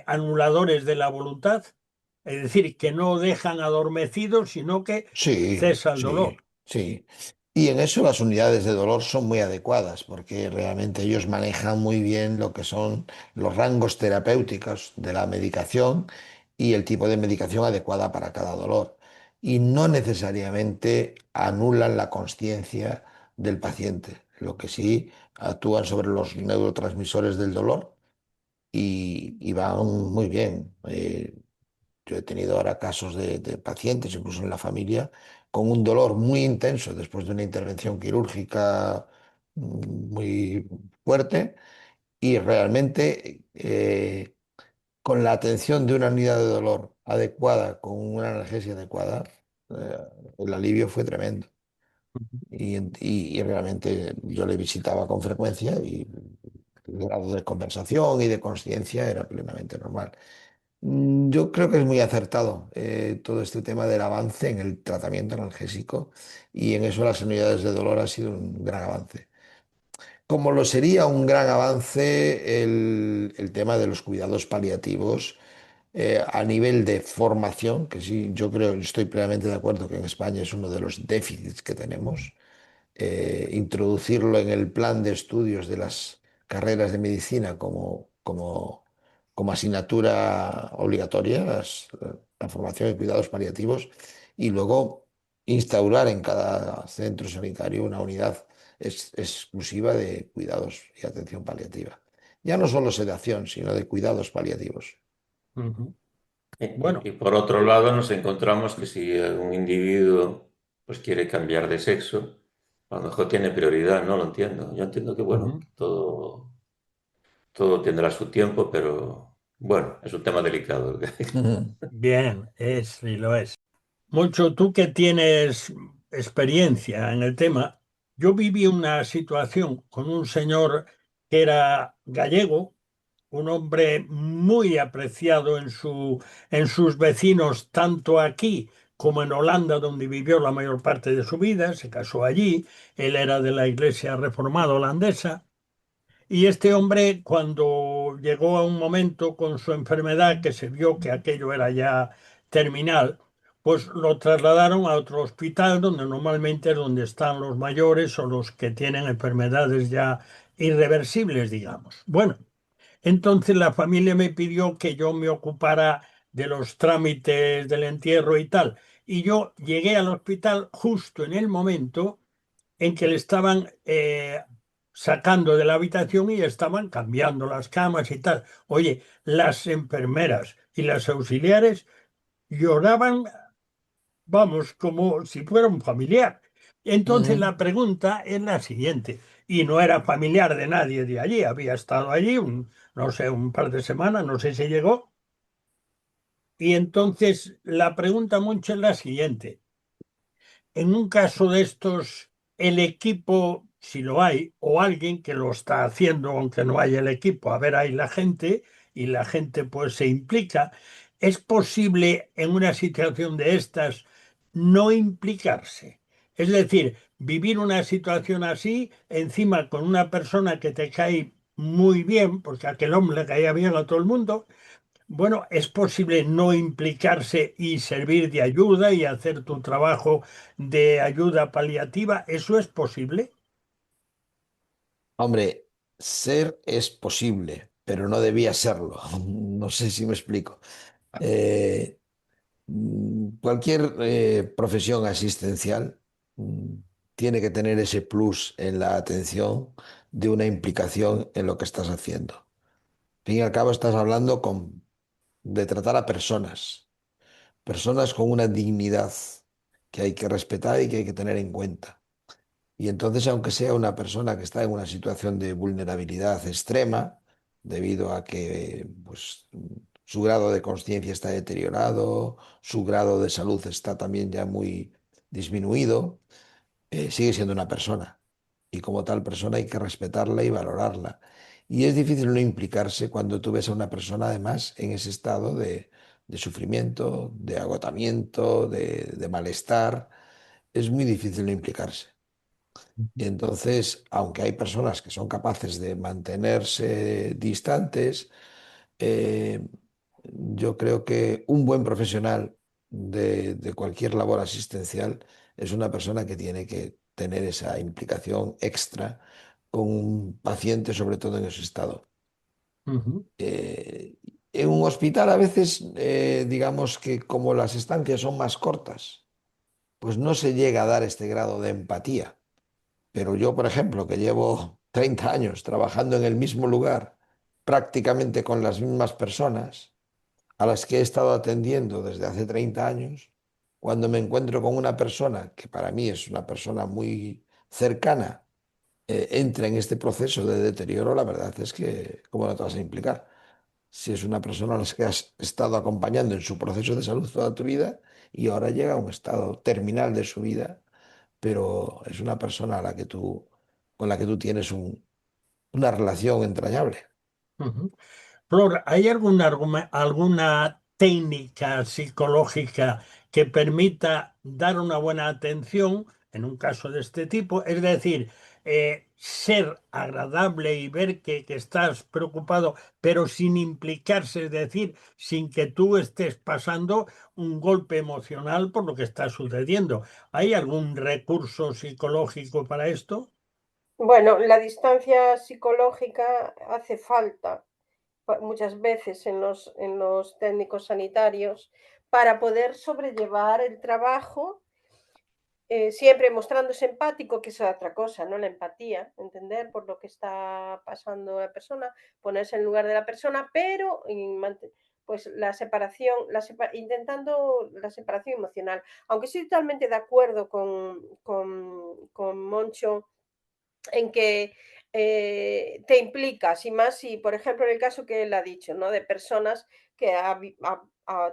anuladores de la voluntad? Es decir, que no dejan adormecidos, sino que Sí, cesa el sí, dolor. sí. Y en eso las unidades de dolor son muy adecuadas porque realmente ellos manejan muy bien lo que son los rangos terapéuticos de la medicación y el tipo de medicación adecuada para cada dolor. Y no necesariamente anulan la conciencia del paciente, lo que sí actúan sobre los neurotransmisores del dolor y van muy bien. Yo he tenido ahora casos de pacientes, incluso en la familia, con un dolor muy intenso después de una intervención quirúrgica muy fuerte y realmente con la atención de una unidad de dolor adecuada, con una analgesia adecuada, eh, el alivio fue tremendo. Y realmente yo le visitaba con frecuencia y el grado de conversación y de conciencia era plenamente normal. Yo creo que es muy acertado todo este tema del avance en el tratamiento analgésico y en eso las unidades de dolor ha sido un gran avance. Como lo sería un gran avance el tema de los cuidados paliativos a nivel de formación, que sí, yo creo, estoy plenamente de acuerdo que en España es uno de los déficits que tenemos introducirlo en el plan de estudios de las carreras de medicina como asignatura obligatoria, la formación de cuidados paliativos, y luego instaurar en cada centro sanitario una unidad exclusiva de cuidados y atención paliativa. Ya no solo sedación, sino de cuidados paliativos. Ujú. Y, Bueno, y por otro lado nos encontramos que si un individuo pues quiere cambiar de sexo, a lo mejor tiene prioridad, no lo entiendo. Yo entiendo que bueno, ujú. que todo tendrá su tiempo, pero bueno, es un tema delicado. Ujú. Bien, es y lo es. Mucho, tú que tienes experiencia en el tema, yo viví una situación con un señor que era gallego, un hombre muy apreciado en sus vecinos, tanto aquí como en Holanda, donde vivió la mayor parte de su vida, se casó allí, él era de la Iglesia Reformada holandesa. Y este hombre, cuando llegó a un momento con su enfermedad que se vio que aquello era ya terminal, pues lo trasladaron a otro hospital donde normalmente es donde están los mayores o los que tienen enfermedades ya irreversibles, digamos. Bueno, entonces la familia me pidió que yo me ocupara de los trámites del entierro y tal. Y yo llegué al hospital justo en el momento en que le estaban sacando de la habitación y estaban cambiando las camas y tal. Oye, las enfermeras y las auxiliares lloraban, vamos, como si fuera un familiar. Entonces Ujú. la pregunta es la siguiente, y no era familiar de nadie de allí, había estado allí no sé, un par de semanas, no sé si llegó. Y entonces la pregunta mucho es la siguiente. En un caso de estos, el equipo, si lo hay, o alguien que lo está haciendo, aunque no haya el equipo, a ver, hay la gente y la gente pues se implica, ¿es posible en una situación de estas no implicarse? Es decir, vivir una situación así, encima con una persona que te cae muy bien, porque aquel hombre le caía bien a todo el mundo, bueno, es posible no implicarse y servir de ayuda y hacer tu trabajo de ayuda paliativa. ¿Eso es posible? Hombre, ser es posible, pero no debía serlo. No sé si me explico. Eh, Cualquier profesión asistencial mm, tiene que tener ese plus en la atención de una implicación en lo que estás haciendo. Al fin y al cabo estás hablando de tratar a personas, personas con una dignidad que hay que respetar y que hay que tener en cuenta. Y entonces, aunque sea una persona que está en una situación de vulnerabilidad extrema, debido a que pues, su grado de conciencia está deteriorado, su grado de salud está también ya muy disminuido, sigue siendo una persona. Y como tal persona hay que respetarla y valorarla. Y es difícil no implicarse cuando tú ves a una persona además en ese estado de sufrimiento, de agotamiento, de malestar. Es muy difícil no implicarse. Y entonces, aunque hay personas que son capaces de mantenerse distantes, eh, yo creo que un buen profesional de cualquier labor asistencial es una persona que tiene que tener esa implicación extra con un paciente, sobre todo en ese estado. Ujú, Eh, en un hospital a veces, digamos que como las estancias son más cortas, pues no se llega a dar este grado de empatía. Pero yo, por ejemplo, que llevo 30 años trabajando en el mismo lugar, prácticamente con las mismas personas, a las que he estado atendiendo desde hace 30 años, cuando me encuentro con una persona que para mí es una persona muy cercana, entra en este proceso de deterioro, la verdad es que, ¿cómo no te vas a implicar? Si es una persona a la que has estado acompañando en su proceso de salud toda tu vida y ahora llega a un estado terminal de su vida, pero es una persona a la que con la que tú tienes una relación entrañable. Ujú. Flor, ¿hay alguna técnica psicológica que permita dar una buena atención en un caso de este tipo? Es decir, ser agradable y ver que estás preocupado, pero sin implicarse, es decir, sin que tú estés pasando un golpe emocional por lo que está sucediendo. ¿Hay algún recurso psicológico para esto? Bueno, la distancia psicológica hace falta muchas veces en los técnicos sanitarios para poder sobrellevar el trabajo, siempre mostrándose empático, que es otra cosa, ¿no? La empatía, entender por lo que está pasando la persona, ponerse en lugar de la persona, pero pues la separación, intentando la separación emocional. Aunque estoy totalmente de acuerdo con Moncho en que te implicas, y más si, por ejemplo, en el caso que él ha dicho, ¿no? De personas que ha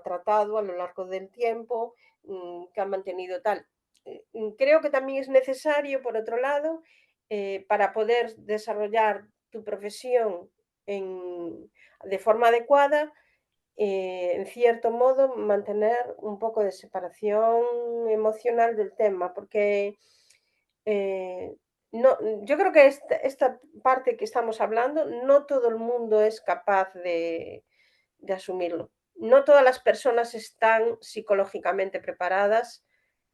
tratado a lo largo del tiempo, que han mantenido tal. Creo que también es necesario, por otro lado, para poder desarrollar tu profesión de forma adecuada, en cierto modo, mantener un poco de separación emocional del tema, porque eh, no, yo creo que esta parte que estamos hablando, no todo el mundo es capaz de asumirlo. No todas las personas están psicológicamente preparadas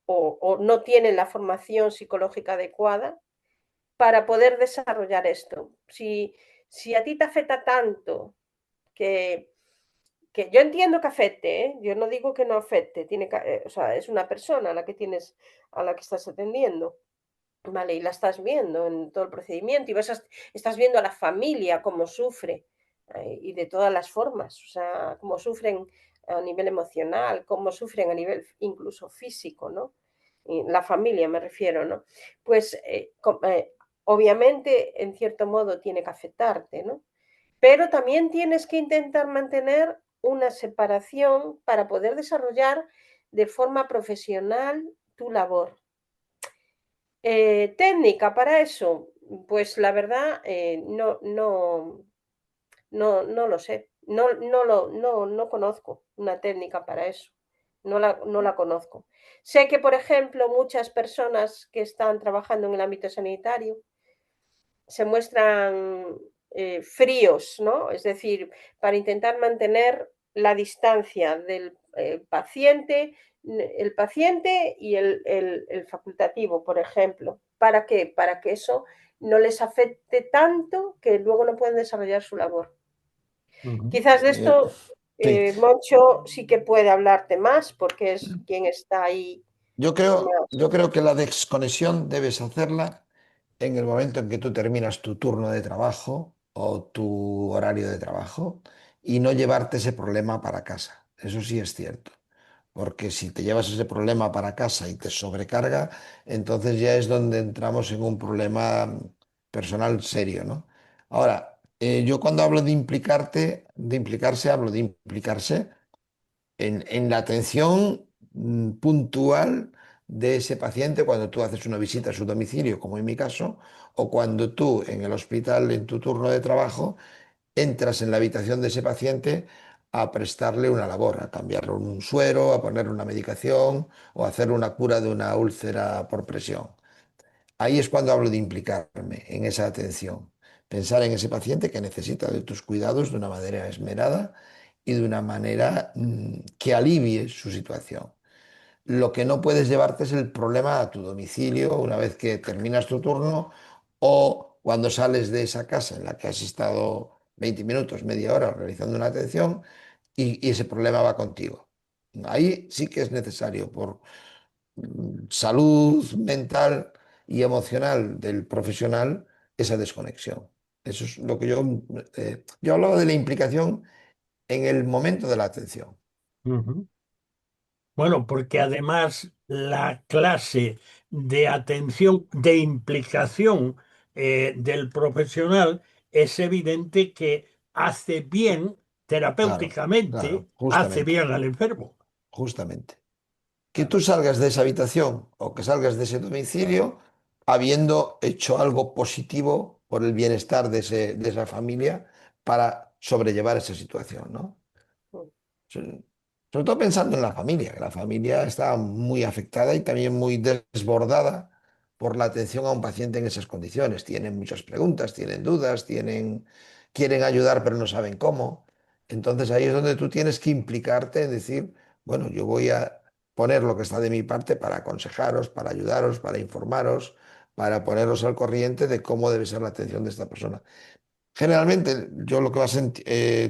o no tienen la formación psicológica adecuada para poder desarrollar esto. Si a ti te afecta tanto que, que yo entiendo que afecte, ¿eh? Yo no digo que no afecte, o sea, es una persona a la que tienes, a la que estás atendiendo. Vale, y la estás viendo en todo el procedimiento y estás viendo a la familia cómo sufre, y de todas las formas, o sea, cómo sufren a nivel emocional, cómo sufren a nivel incluso físico, ¿no? Y la familia me refiero, ¿no? Pues obviamente en cierto modo tiene que afectarte, ¿no? Pero también tienes que intentar mantener una separación para poder desarrollar de forma profesional tu labor. Técnica para eso, pues la verdad, no lo sé. No conozco una técnica para eso. No la conozco. Sé que, por ejemplo, muchas personas que están trabajando en el ámbito sanitario se muestran, fríos, ¿no? Es decir, para intentar mantener la distancia del, el paciente y el facultativo, por ejemplo. ¿Para qué? Para que eso no les afecte tanto que luego no pueden desarrollar su labor. Ujú. Quizás de esto, Sí, Moncho sí que puede hablarte más, porque es quien está ahí yo más. creo que la desconexión debes hacerla en el momento en que tú terminas tu turno de trabajo o tu horario de trabajo y no llevarte ese problema para casa. Eso sí es cierto. Porque si te llevas ese problema para casa y te sobrecarga, entonces ya es donde entramos en un problema personal serio, ¿no? Ahora, yo cuando hablo de de implicarse, hablo de implicarse en la atención puntual de ese paciente cuando tú haces una visita a su domicilio, como en mi caso, o cuando tú en el hospital, en tu turno de trabajo, entras en la habitación de ese paciente a prestarle una labor, a cambiarle un suero, a ponerle una medicación o a hacer una cura de una úlcera por presión. Ahí es cuando hablo de implicarme en esa atención, pensar en ese paciente que necesita de tus cuidados de una manera esmerada y de una manera que alivie su situación. Lo que no puedes llevarte es el problema a tu domicilio una vez que terminas tu turno o cuando sales de esa casa en la que has estado 20 minutos, media hora realizando una atención y ese problema va contigo. Ahí sí que es necesario por salud mental y emocional del profesional esa desconexión. Eso es lo que yo hablaba de la implicación en el momento de la atención. Ujú. Bueno, porque además la clase de atención, de implicación del profesional es evidente que hace bien Claro, terapéuticamente, claro, hace justamente, bien al enfermo. justamente. Que tú Claro. salgas de esa habitación o que salgas de ese domicilio habiendo hecho algo positivo por el bienestar de esa familia para sobrellevar esa situación, ¿no? Mm. Sobre todo pensando en la familia, que la familia está muy afectada y también muy desbordada por la atención a un paciente en esas condiciones. Tienen muchas preguntas, tienen dudas, quieren ayudar pero no saben cómo. Entonces ahí es donde tú tienes que implicarte en decir, bueno, yo voy a poner lo que está de mi parte para aconsejaros, para ayudaros, para informaros, para poneros al corriente de cómo debe ser la atención de esta persona. Generalmente yo lo que más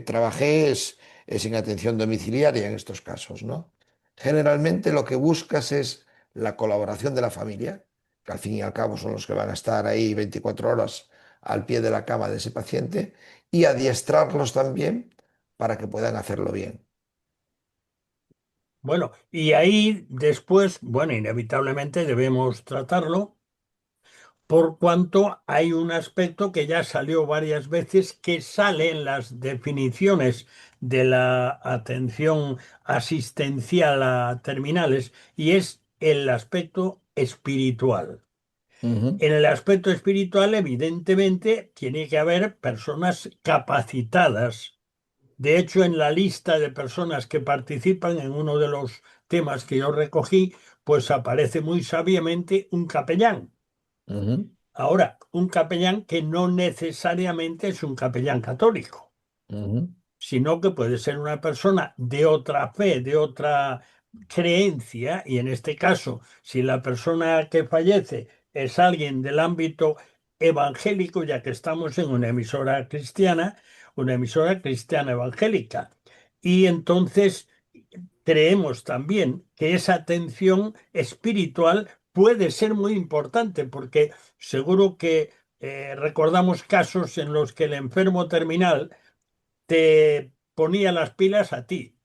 trabajé es en atención domiciliaria en estos casos, ¿no? Generalmente lo que buscas es la colaboración de la familia, que al fin y al cabo son los que van a estar ahí 24 horas al pie de la cama de ese paciente, y adiestrarlos también para que puedan hacerlo bien. Bueno, y ahí después, bueno, inevitablemente debemos tratarlo por cuanto hay un aspecto que ya salió varias veces, que sale en las definiciones de la atención asistencial a terminales, y es el aspecto espiritual. Ujú, En el aspecto espiritual, evidentemente, tiene que haber personas capacitadas. De hecho, en la lista de personas que participan en uno de los temas que yo recogí, pues aparece muy sabiamente un capellán. ujú, Ahora, un capellán que no necesariamente es un capellán católico, ujú, sino que puede ser una persona de otra fe, de otra creencia, y en este caso, si la persona que fallece es alguien del ámbito evangélico, ya que estamos en una emisora cristiana evangélica, y entonces creemos también que esa atención espiritual puede ser muy importante, porque seguro que recordamos casos en los que el enfermo terminal te ponía las pilas a ti,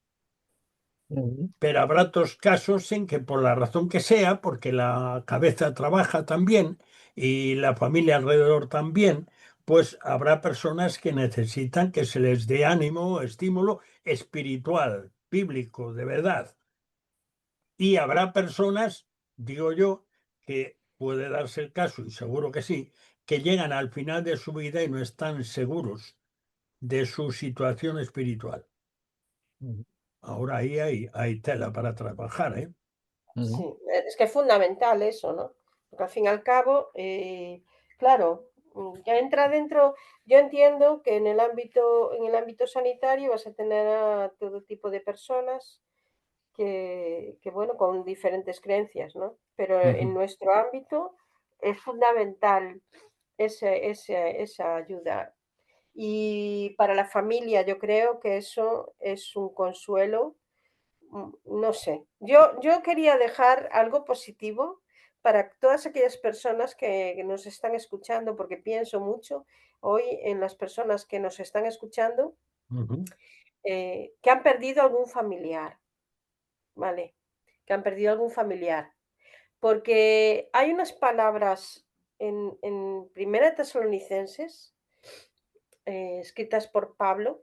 ujú, pero habrá otros casos en que por la razón que sea, porque la cabeza trabaja también y la familia alrededor también, pues habrá personas que necesitan que se les dé ánimo, estímulo espiritual, bíblico, de verdad. Y habrá personas, digo yo, que puede darse el caso, y seguro que sí, que llegan al final de su vida y no están seguros de su situación espiritual. ujú, Ahora ahí hay tela para trabajar, ¿eh? Sí, ujú, es que es fundamental eso, ¿no? Porque al fin y al cabo, claro, ya entra dentro, yo entiendo que en el ámbito sanitario vas a tener a todo tipo de personas que, bueno, con diferentes creencias, ¿no? Pero en Ujú. nuestro ámbito es fundamental esa ayuda. Y para la familia yo creo que eso es un consuelo. No sé. Yo quería dejar algo positivo para todas aquellas personas que nos están escuchando, porque pienso mucho hoy en las personas que nos están escuchando, Ujú. que han perdido algún familiar, ¿vale? Que han perdido algún familiar. Porque hay unas palabras en Primera de Tesalonicenses, escritas por Pablo,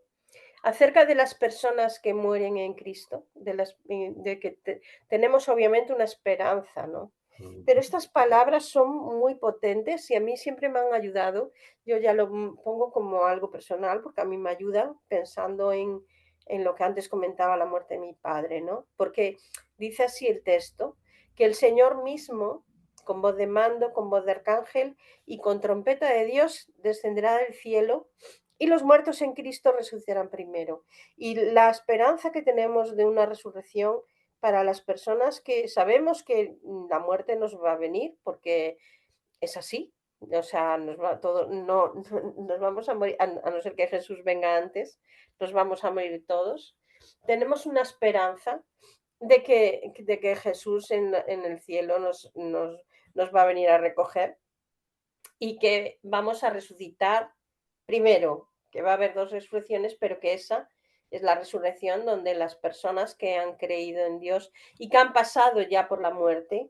acerca de las personas que mueren en Cristo, de que tenemos obviamente una esperanza, ¿no? Pero estas palabras son muy potentes y a mí siempre me han ayudado. Yo ya lo pongo como algo personal porque a mí me ayudan pensando en lo que antes comentaba la muerte de mi padre, ¿no? Porque dice así el texto, que el Señor mismo, con voz de mando, con voz de arcángel y con trompeta de Dios, descenderá del cielo y los muertos en Cristo resucitarán primero. Y la esperanza que tenemos de una resurrección para las personas que sabemos que la muerte nos va a venir, porque es así. O sea, nos vamos a morir, a no ser que Jesús venga antes, nos vamos a morir todos. Tenemos una esperanza de que Jesús en el cielo nos va a venir a recoger y que vamos a resucitar primero, que va a haber dos resurrecciones, pero que esa es la resurrección donde las personas que han creído en Dios y que han pasado ya por la muerte,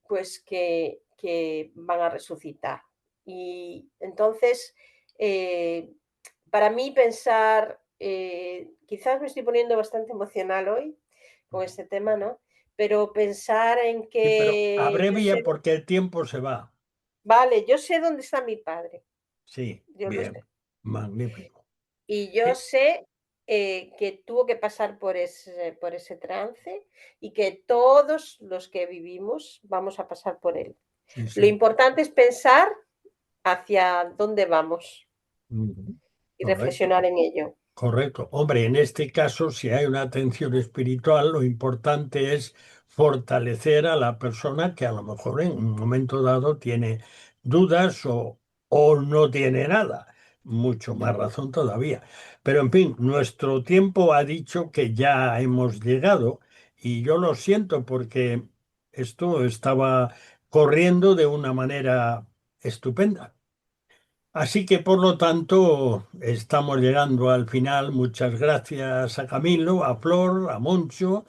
pues que van a resucitar. Y entonces, para mí pensar, quizás me estoy poniendo bastante emocional hoy con este tema, ¿no? Pero pensar en Sí, pero que yo abrevia sé, porque el tiempo se va. vale, yo sé dónde está mi padre, Sí, yo lo bien, sé. magnífico. Y yo Eh, sé que tuvo que pasar por ese trance y que todos los que vivimos vamos a pasar por él. sí, Lo sí. importante es pensar hacia dónde vamos Ujú, y correcto. reflexionar en ello. Correcto. Hombre, en este caso, si hay una atención espiritual, lo importante es fortalecer a la persona que a lo mejor en un momento dado tiene dudas o no tiene nada. Mucho más razón todavía. Pero en fin, nuestro tiempo ha dicho que ya hemos llegado y yo lo siento porque esto estaba corriendo de una manera estupenda. Así que, por lo tanto, estamos llegando al final. Muchas gracias a Camilo, a Flor, a Moncho.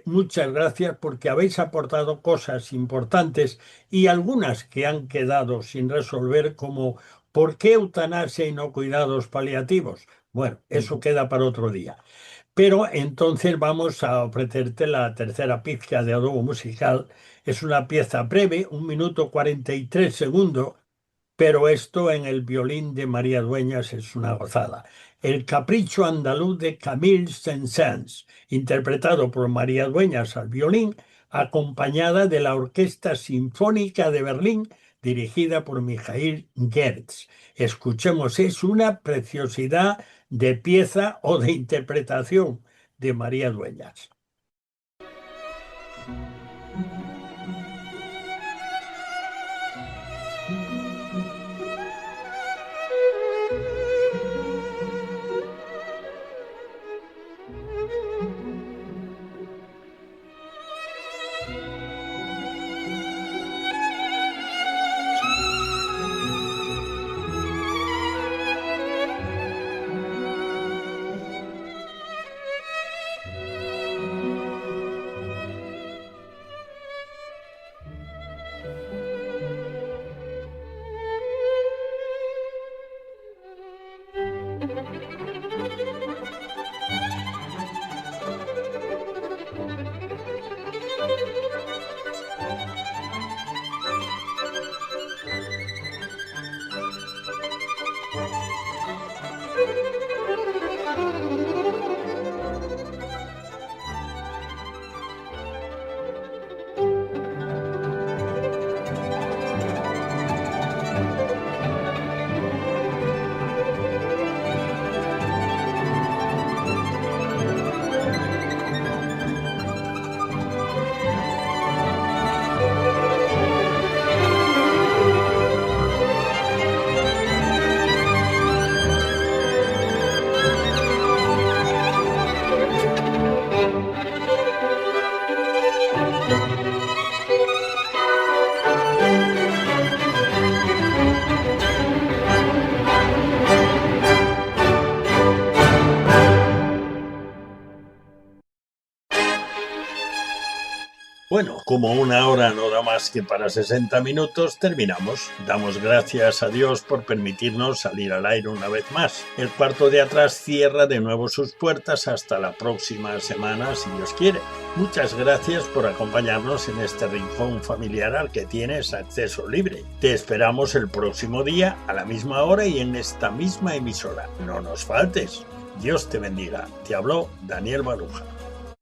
Muchas gracias porque habéis aportado cosas importantes y algunas que han quedado sin resolver, como ¿por qué eutanasia y no cuidados paliativos? Bueno, eso queda para otro día. Pero entonces vamos a ofrecerte la tercera pizca de adobo musical. Es una pieza breve, 1 minuto 43 segundos, pero esto en el violín de María Dueñas es una gozada. El Capricho Andaluz de Camille Saint-Saëns, interpretado por María Dueñas al violín, acompañada de la Orquesta Sinfónica de Berlín, dirigida por Mijail Gertz. Escuchemos, es una preciosidad de pieza o de interpretación de María Dueñas. Bueno, como una hora no da más que para 60 minutos, terminamos. Damos gracias a Dios por permitirnos salir al aire una vez más. El cuarto de atrás cierra de nuevo sus puertas hasta la próxima semana, si Dios quiere. Muchas gracias por acompañarnos en este rincón familiar al que tienes acceso libre. Te esperamos el próximo día, a la misma hora y en esta misma emisora. No nos faltes. Dios te bendiga. Te habló Daniel Baruja.